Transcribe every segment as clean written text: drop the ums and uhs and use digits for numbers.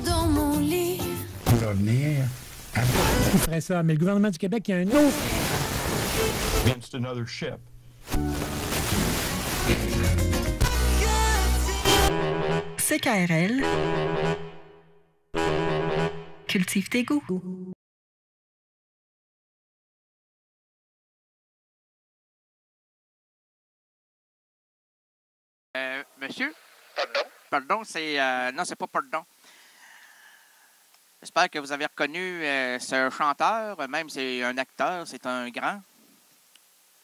Dans mon lit. Pour revenir. Il ferait ça, mais le gouvernement du Québec, il y a un autre. Against another ship. CKRL. Cultive tes goûts. Monsieur? Pardon? Pardon, c'est... non, c'est pas pardon. J'espère que vous avez reconnu ce chanteur, même c'est un acteur, c'est un grand,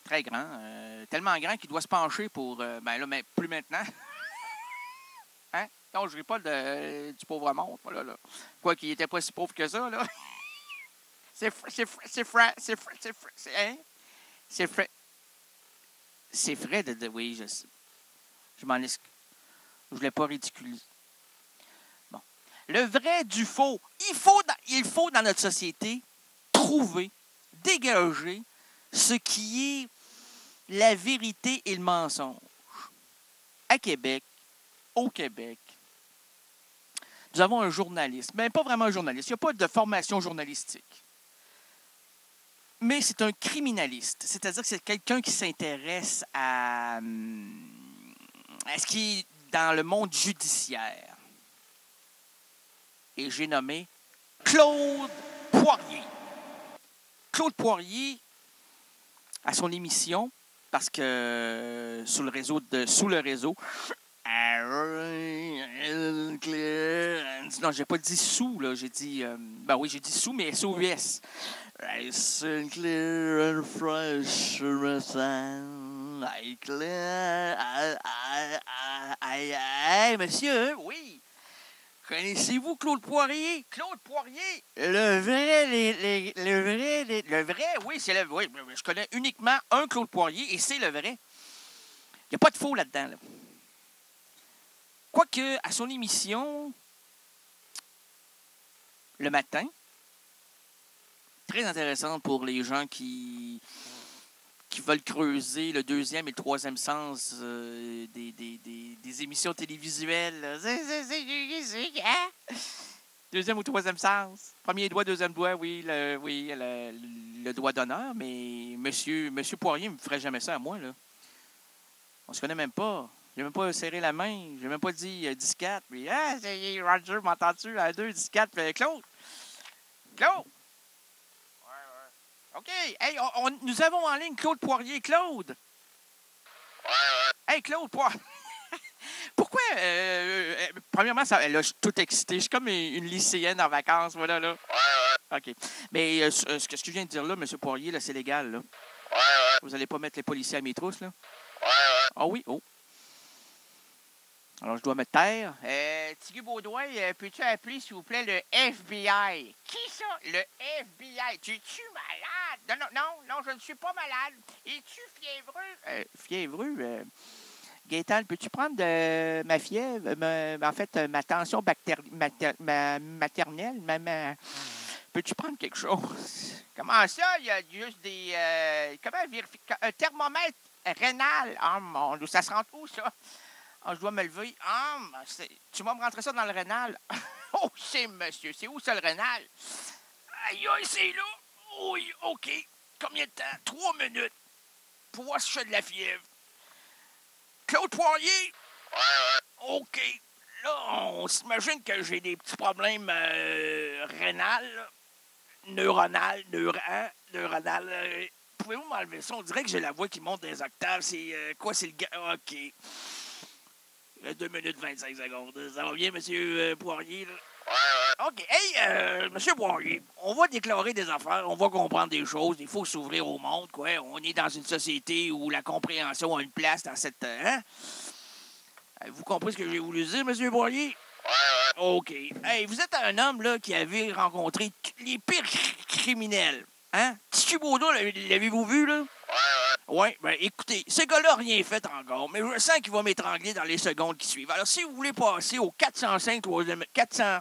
très grand, tellement grand qu'il doit se pencher pour... ben là, mais plus maintenant. Hein? Non, je ris pas du pauvre monde, là. Quoi qu'il était pas si pauvre que ça, là. C'est vrai de... Oui, je sais. Je m'en excuse. Je voulais pas ridiculiser. Bon. Le vrai du faux. Il faut dans notre société trouver, dégager ce qui est la vérité et le mensonge. À Québec, au Québec, nous avons un journaliste, mais pas vraiment un journaliste. Il n'y a pas de formation journalistique. Mais c'est un criminaliste. C'est-à-dire que c'est quelqu'un qui s'intéresse à ce qui est dans le monde judiciaire. Et j'ai nommé Claude Poirier. Claude Poirier, à son émission, parce que sous le réseau, non, j'ai pas dit sous, là, j'ai dit, ben oui, j'ai dit sous, mais S-O-U-S. Sinclair and fresh Hey, monsieur, oui. Connaissez-vous Claude Poirier? Claude Poirier, le vrai, oui, c'est le vrai. Oui, je connais uniquement un Claude Poirier et c'est le vrai. Il n'y a pas de faux là-dedans. Là. Quoique, à son émission, le matin, très intéressante pour les gens qui veulent creuser le deuxième et le troisième sens des émissions télévisuelles. Deuxième ou troisième sens. Premier doigt, deuxième doigt, oui, le doigt d'honneur, mais Monsieur Poirier ne me ferait jamais ça à moi, là. On se connaît même pas. J'ai même pas serré la main. J'ai même pas dit 10-4. Puis, c'est Roger, m'entends-tu? À 2, 10-4. Claude! Claude! OK. Hey, nous avons en ligne Claude Poirier. Claude! Hey, Claude Poirier! Pourquoi? Premièrement, là, je suis tout excité. Je suis comme une lycéenne en vacances. Voilà, là. OK. Mais ce que je viens de dire là, M. Poirier, là, c'est légal, là. Vous n'allez pas mettre les policiers à mes trousses, là? Ah oui? Oh. Alors, je dois me taire. Tigui Baudouin, peux-tu appeler, s'il vous plaît, le FBI? Qui ça? Le FBI? Tu es-tu malade? Non, je ne suis pas malade. Es-tu fiévreux? Fiévreux? Gaëtan, peux-tu prendre ma fièvre? En fait, ma tension maternelle? Peux-tu prendre quelque chose? Comment ça? Il y a juste des... comment vérifier? Un thermomètre rénal. Ah, mon Dieu, ça se rentre où, ça? Ah, je dois me lever. Ah, tu vas me rentrer ça dans le rénal. Oh, c'est monsieur. C'est où ça, le rénal? Aïe, c'est là. Oui, OK. Combien de temps? 3 minutes. Pour voir si je fais de la fièvre. Claude Poirier? OK. Là, on s'imagine que j'ai des petits problèmes rénal, neuronal. Pouvez-vous m'enlever ça? On dirait que j'ai la voix qui monte des octaves. C'est quoi? C'est le gars? OK. 2 minutes 25 secondes. Ça va bien, M. Poirier? Là? OK. Hey, M. Poirier, on va déclarer des affaires, on va comprendre des choses. Il faut s'ouvrir au monde, quoi. On est dans une société où la compréhension a une place dans cette... Hein? Vous comprenez ce que j'ai voulu dire, M. Poirier? OK. Hey, vous êtes un homme, là, qui avait rencontré les pires criminels. Hein? Tigui Baudouin, l'avez-vous vu, là? Oui, ben écoutez, ce gars-là n'a rien fait encore, mais je sens qu'il va m'étrangler dans les secondes qui suivent. Alors, si vous voulez passer au 405, 400...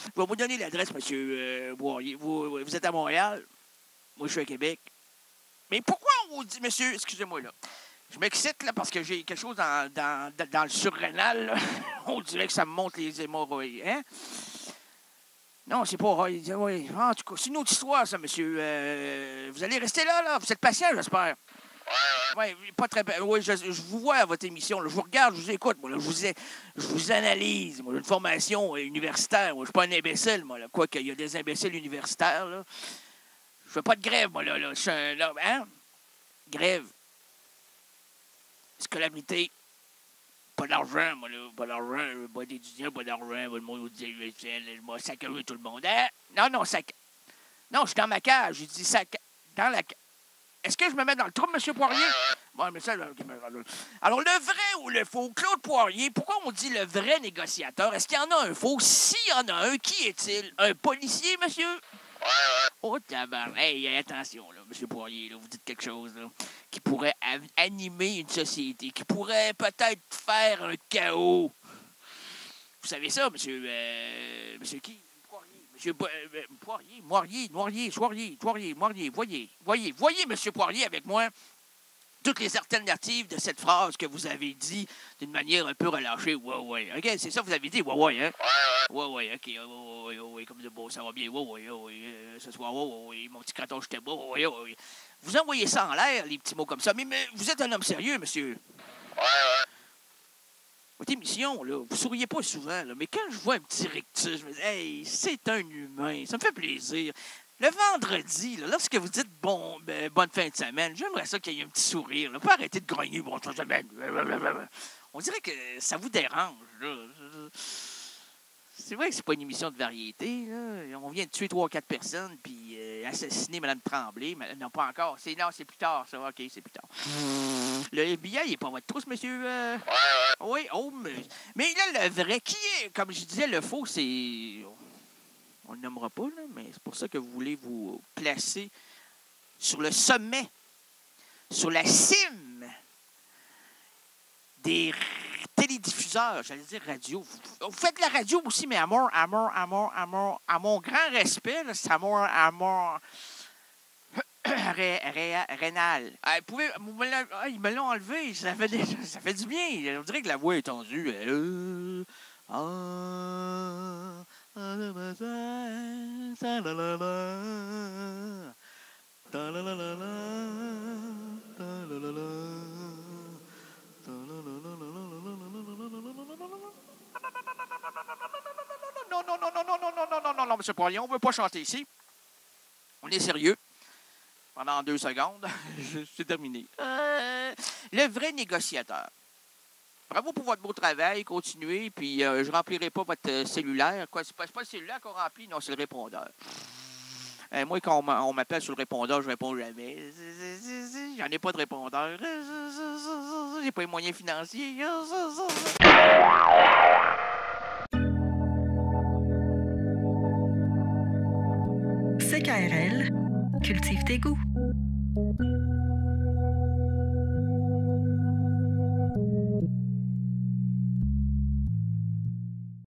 Je vais vous donner l'adresse, monsieur Boirier. Vous êtes à Montréal. Moi, je suis à Québec. Mais pourquoi on vous dit, monsieur, excusez-moi, là. Je m'excite, là, parce que j'ai quelque chose dans le surrénal, là. On dirait que ça me monte les hémorroïdes, hein? Non, c'est pas... Oui. En tout cas, c'est une autre histoire, ça, monsieur. Vous allez rester là? Vous êtes patient, j'espère. Oui, pas très bien. Oui, je vous vois à votre émission. Là. Je vous regarde, je vous écoute. Moi, là. Je vous analyse. Moi, j'ai une formation universitaire. Moi, je suis pas un imbécile, moi. Là. Quoi qu'il y a des imbéciles universitaires, là. Je fais pas de grève, moi, là. Je suis un... Là, hein? Grève. Scolarité. Pas d'argent, moi, là. Pas d'argent. Pas d'étudiants, pas d'argent. Le monde dit, je vais sacrer tout le monde. Hein? Non, non, je suis dans ma cage. Je dis dans la cage. Est-ce que je me mets dans le trou, M. Poirier? Bon, mais ça, alors, le vrai ou le faux? Claude Poirier, pourquoi on dit le vrai négociateur? Est-ce qu'il y en a un faux? S'il y en a un, qui est-il? Un policier, monsieur? Oh, tabarnak. Hey, attention, là, M. Poirier, là, vous dites quelque chose là, qui pourrait animer une société, qui pourrait peut-être faire un chaos. Vous savez ça, monsieur qui? Voyez, M. Poirier, avec moi, toutes les alternatives de cette phrase que vous avez dit d'une manière un peu relâchée. Ouais. OK, c'est ça que vous avez dit, ouais, hein? Ouais, OK, ouais, comme de beau, ça va bien, ouais, ce soir, ouais, mon petit craton, je t'aime, ouais. Vous envoyez ça en l'air, les petits mots comme ça, mais vous êtes un homme sérieux, monsieur. Votre émission, là, vous souriez pas souvent, là, mais quand je vois un petit rictus, je me dis, hey, c'est un humain, ça me fait plaisir. Le vendredi, là, lorsque vous dites bonne fin de semaine, j'aimerais ça qu'il y ait un petit sourire. Là. Pas arrêter de grogner bonne fin de semaine. On dirait que ça vous dérange. Là. C'est vrai que c'est pas une émission de variété. Là. On vient de tuer 3 ou 4 personnes puis assassiner Mme Tremblay. Mais, non, pas encore. Non, c'est plus tard, ça. OK, c'est plus tard. Le FBI, il n'est pas votre trousse, monsieur? Oui, mais là, le vrai, qui est, comme je disais, le faux, c'est... On ne le nommera pas, là, mais c'est pour ça que vous voulez vous placer sur le sommet, sur la cime des télédiffuseurs, j'allais dire radio. Vous faites de la radio aussi, mais à mon grand respect, là, c'est à mon rénal. Ils me l'ont enlevé, ça fait du bien. On dirait que la voix est tendue. Non, M. Poirier, on ne veut pas chanter ici. On est sérieux. Pendant 2 secondes, c'est terminé. Le vrai négociateur. Bravo pour votre beau travail, continuez, puis je ne remplirai pas votre cellulaire. Quoi, c'est pas le cellulaire qu'on remplit, non, c'est le répondeur. Moi, quand on m'appelle sur le répondeur, je ne réponds jamais. J'en ai pas de répondeur. J'ai pas les moyens financiers. CKRL, cultive tes goûts.